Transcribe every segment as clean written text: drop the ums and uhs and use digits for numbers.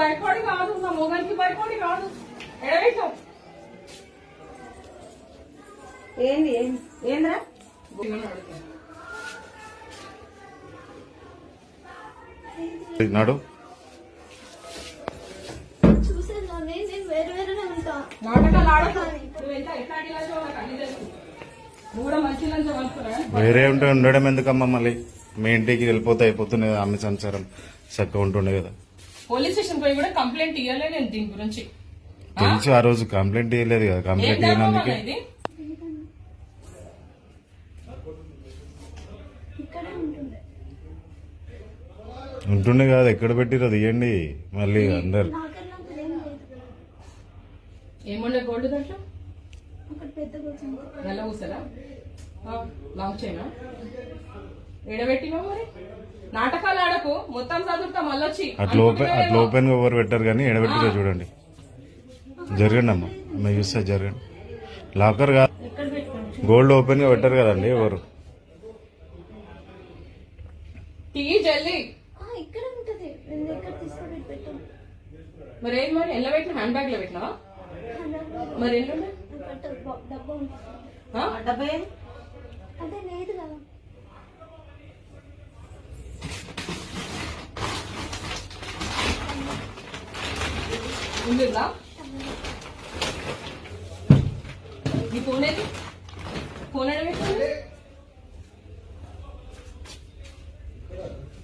భయపడి కాదు, నా మొగనికి భయపడి కాదు. ఎడవేశావు ఏంది ఏంద్రా నాడు నాటకాలు ఆడకు. నువ్వు ఎంత ఎట్లా అడిగాచో నాకు అన్ని తెలుసు. నువ్వు కూడా మంచి లంచం అనుకున్నా. వేరే ఉంటే ఉండడం ఎందుకమ్మా? మళ్ళీ మీ ఇంటికి వెళ్ళిపోతే అయిపోతుంది కదా, ఆమె సంసారం చక్కగా ఉంటుండే కదా. పోలీస్ స్టేషన్ పోయి కూడా కంప్లైంట్ ఇవ్వలే నేను దీని గురించి. తెలుసు ఆ రోజు కంప్లైంట్ ఇవ్వలేదు కదా, కంప్లైంట్ ఇవ్వనందుకే ఇది ఉంటుండే కాదు. ఎక్కడ పెట్టిరో తీయండి మళ్ళీ అందరు. ఏముండే గోల్డ్ దాంట్లో నల్ల ఊసలా లాంగ్ చైనా ఎడబెట్టినా మరి. నాటకాలు ఆడకు, మొత్తం చదువుతా మళ్ళొచ్చి. అట్లా ఓపెన్ గా ఎవరు పెట్టారు కానీ ఎడబెట్టిరో చూడండి. జరగండి అమ్మా, మేము చూస్తే జరగండి. లాకర్ కాదు, గోల్డ్ ఓపెన్ గా పెట్టారు కదండి ఎవరు. టీ జల్లి మరి ఏం మరి ఎల్ల పెట్టిన హ్యాండ్ బ్యాగ్ లో పెట్టినావా? మరి ఎల్లుండే డబ్బే అదే లేదు కదా. ఉందా నీ ఫోన్ ఏది? ఫోన్ ఎడబెట్టింది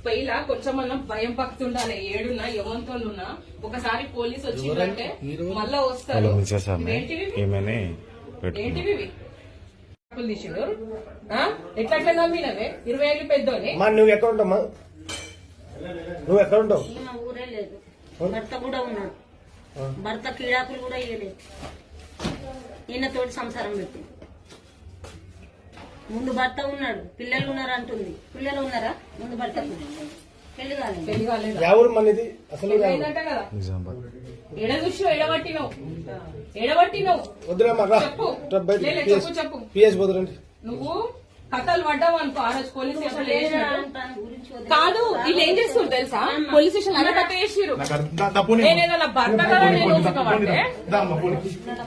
పైలా కొంచెం అన్న భయం భక్తి ఉండాలి. ఏడున్నా ఎవరితో ఉన్నా ఒకసారి పోలీస్ వచ్చిందంటే మళ్ళా వస్తారు. ఏంటివి తీసిండు? ఎట్లా నమ్మినవే? 20 ఏళ్ళు పెద్దోని. నువ్వు ఎక్కడ ఉంటావు? నువ్వు ఎక్కడ ఉంటావు? ఊరే లేదు, భర్త కూడా ఉన్నాడు. భర్త కీడాకులు కూడా ఇవ్వలేదు. ఈయనతోటి సంసారం పెట్టి ముందు భర్త ఉన్నాడు, పిల్లలు ఉన్నారు అంటుంది. పిల్లలు ఉన్నారా? ముందు భర్త పెళ్లి కాలేదు. ఎవరు మనది అసలు? కదా ఎడ చూసి ఎడబట్టినవు వద్దురా చెప్పు. చెప్పు పిఎస్ పోదురండి. నువ్వు కథలు పడ్డావు అనుకో. ఆ రోజు పోలీస్ స్టేషన్ కాదు, వీళ్ళు ఏం చేస్తారు తెలుసా? పోలీస్ స్టేషన్ అలా కథ చేసిరు. నేనేదో నా భర్త కదా నేను